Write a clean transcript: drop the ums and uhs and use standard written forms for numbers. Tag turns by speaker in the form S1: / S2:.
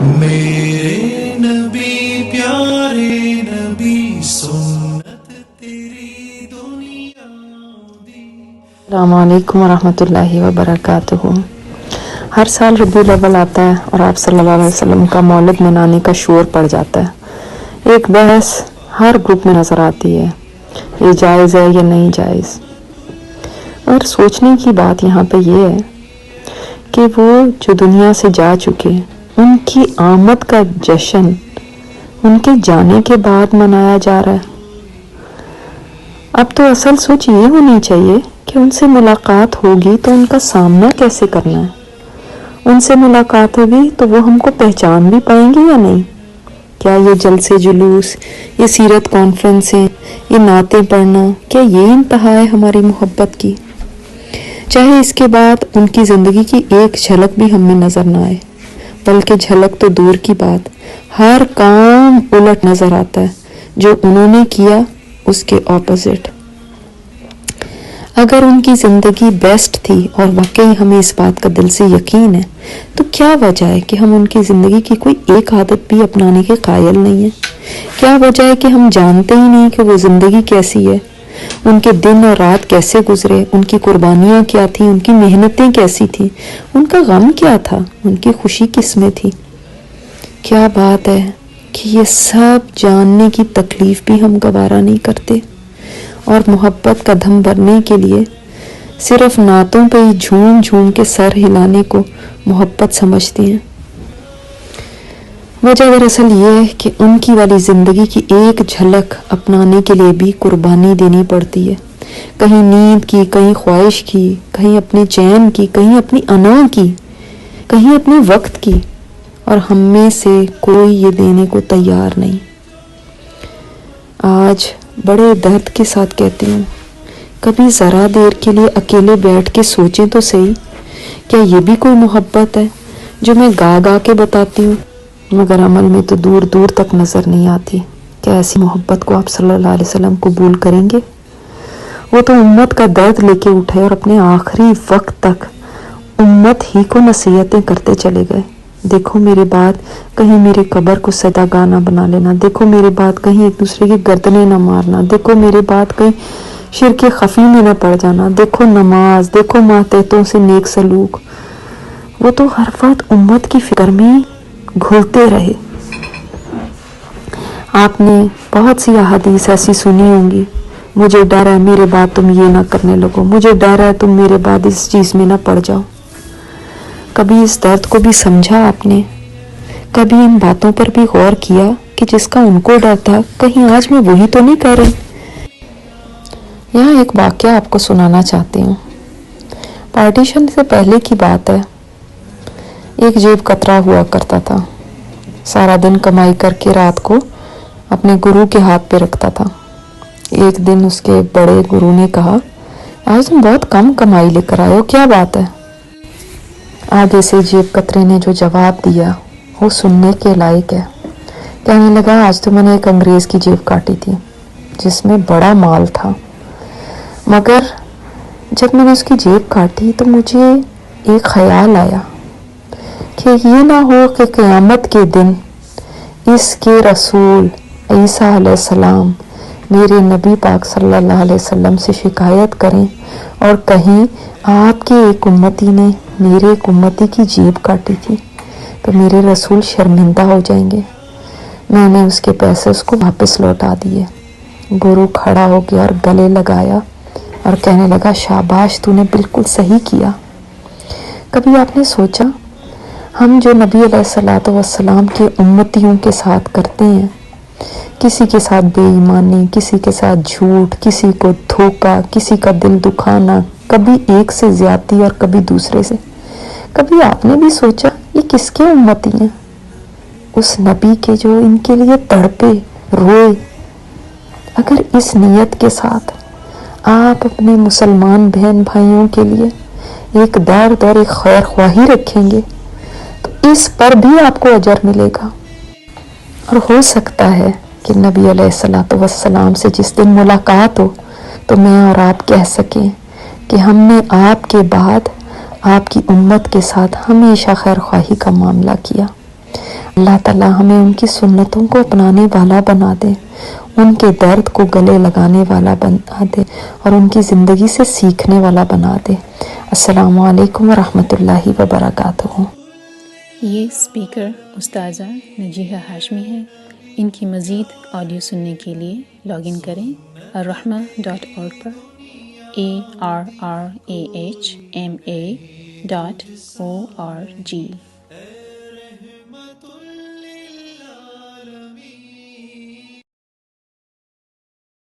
S1: میرے نبی پیارے نبی سنت تیری دنیا دی۔
S2: السلام علیکم ورحمۃ اللہ وبرکاتہ۔ ہر سال ربیع الاول آتا ہے اور آپ صلی اللہ علیہ وسلم کا مولد منانے کا شور پڑ جاتا ہے۔ ایک بحث ہر گروپ میں نظر آتی ہے، یہ جائز ہے یا نہیں جائز۔ اور سوچنے کی بات یہاں پہ یہ ہے کہ وہ جو دنیا سے جا چکے، ان کی آمد کا جشن ان کے جانے کے بعد منایا جا رہا ہے۔ اب تو اصل سوچ یہ ہونی چاہیے کہ ان سے ملاقات ہوگی تو ان کا سامنا کیسے کرنا ہے، ان سے ملاقات ہوگی تو وہ ہم کو پہچان بھی پائیں گے یا نہیں۔ کیا یہ جلسے جلوس، یہ سیرت کانفرنسیں، یہ نعتیں پڑھنا، کیا یہ انتہا ہے ہماری محبت کی؟ چاہے اس کے بعد ان کی زندگی کی ایک جھلک بھی ہم میں نظر نہ آئے، بلکہ جھلک تو دور کی بات، ہر کام الٹ نظر آتا ہے جو انہوں نے کیا اس کے اپوزٹ۔ اگر ان کی زندگی بیسٹ تھی اور واقعی ہمیں اس بات کا دل سے یقین ہے، تو کیا وجہ ہے کہ ہم ان کی زندگی کی کوئی ایک عادت بھی اپنانے کے قائل نہیں ہیں؟ کیا وجہ ہے کہ ہم جانتے ہی نہیں کہ وہ زندگی کیسی ہے، ان کے دن اور رات کیسے گزرے، ان کی قربانیاں کیا تھیں، ان کی محنتیں کیسی تھیں، ان کا غم کیا تھا، ان کی خوشی کس میں تھی؟ کیا بات ہے کہ یہ سب جاننے کی تکلیف بھی ہم گوارا نہیں کرتے، اور محبت کا دھم بھرنے کے لیے صرف نعتوں پہ ہی جھوم جھوم کے سر ہلانے کو محبت سمجھتے ہیں۔ وجہ دراصل یہ ہے کہ ان کی والی زندگی کی ایک جھلک اپنانے کے لیے بھی قربانی دینی پڑتی ہے، کہیں نیند کی، کہیں خواہش کی، کہیں اپنے چین کی، کہیں اپنی انا کی، کہیں اپنے وقت کی، اور ہم میں سے کوئی یہ دینے کو تیار نہیں۔ آج بڑے درد کے ساتھ کہتی ہوں، کبھی ذرا دیر کے لیے اکیلے بیٹھ کے سوچیں تو صحیح، کیا یہ بھی کوئی محبت ہے جو میں گا گا کے بتاتی ہوں مگر عمل میں تو دور دور تک نظر نہیں آتی؟ کیا ایسی محبت کو آپ صلی اللہ علیہ وسلم قبول کریں گے؟ وہ تو امت کا درد لے کے اٹھے اور اپنے آخری وقت تک امت ہی کو نصیحتیں کرتے چلے گئے۔ دیکھو میرے بعد کہیں میری قبر کو سجدہ گاہ نہ بنا لینا، دیکھو میرے بعد کہیں ایک دوسرے کی گردنیں نہ مارنا، دیکھو میرے بعد کہیں شرک خفی میں نہ پڑ جانا، دیکھو نماز، دیکھو ماتحتوں سے نیک سلوک۔ وہ تو ہر وقت امت کی فکر میں گھلتے رہے۔ آپ نے بہت سی احادیث ایسی سنی ہوں گی، مجھے ڈر ہے میرے بعد تم یہ نہ کرنے لگو، مجھے ڈر ہے تم میرے بعد اس چیز میں نہ پڑ جاؤ۔ کبھی اس درد کو بھی سمجھا آپ نے؟ کبھی ان باتوں پر بھی غور کیا کہ جس کا ان کو ڈر تھا کہیں آج میں وہی تو نہیں کر رہی؟ یہاں ایک واقعہ آپ کو سنانا چاہتی ہوں۔ پارٹیشن سے پہلے کی بات ہے۔ ایک جیب کترا ہوا کرتا تھا، سارا دن کمائی کر کے رات کو اپنے گرو کے ہاتھ پہ رکھتا تھا۔ ایک دن اس کے بڑے گرو نے کہا، آج تم بہت کم کمائی لے کر آئے ہو، کیا بات ہے؟ آگے سے جیب کترے نے جو جواب دیا وہ سننے کے لائق ہے۔ کہنے لگا، آج تو میں نے ایک انگریز کی جیب کاٹی تھی جس میں بڑا مال تھا، مگر جب میں نے اس کی جیب کاٹی تو مجھے ایک خیال آیا کہ یہ نہ ہو کہ قیامت کے دن اس کے رسول عیسیٰ علیہ السلام میرے نبی پاک صلی اللہ علیہ وسلم سے شکایت کریں اور کہیں آپ کے ایک امتی نے میرے ایک امتی کی جیب کاٹی تھی، تو میرے رسول شرمندہ ہو جائیں گے۔ میں نے اس کے پیسے اس کو واپس لوٹا دیے۔ گرو کھڑا ہو گیا اور گلے لگایا اور کہنے لگا، شاباش، تو نے بالکل صحیح کیا۔ کبھی آپ نے سوچا ہم جو نبی علیہ الصلوۃ والسلام کے امتیوں کے ساتھ کرتے ہیں، کسی کے ساتھ بے ایمانی، کسی کے ساتھ جھوٹ، کسی کو دھوکہ، کسی کا دل دکھانا، کبھی ایک سے زیادتی اور کبھی دوسرے سے، کبھی آپ نے بھی سوچا یہ کس کے امتی ہیں؟ اس نبی کے جو ان کے لیے تڑپے روئے۔ اگر اس نیت کے ساتھ آپ اپنے مسلمان بہن بھائیوں کے لیے ایک درد اور ایک خیر خواہی رکھیں گے تو اس پر بھی آپ کو اجر ملے گا، اور ہو سکتا ہے کہ نبی علیہ الصلوۃ والسلام سے جس دن ملاقات ہو تو میں اور آپ کہہ سکیں کہ ہم نے آپ کے بعد آپ کی امت کے ساتھ ہمیشہ خیر خواہی کا معاملہ کیا۔ اللہ تعالیٰ ہمیں ان کی سنتوں کو اپنانے والا بنا دے، ان کے درد کو گلے لگانے والا بنا دے اور ان کی زندگی سے سیکھنے والا بنا دے۔ السلام علیکم ورحمۃ اللہ وبرکاتہ۔
S3: یہ اسپیکر استاذہ نجیحہ ہاشمی ہے۔ ان کی مزید آڈیو سننے کے لیے لاگ ان کریں الرحمہ.org پر ARRAHMA.org۔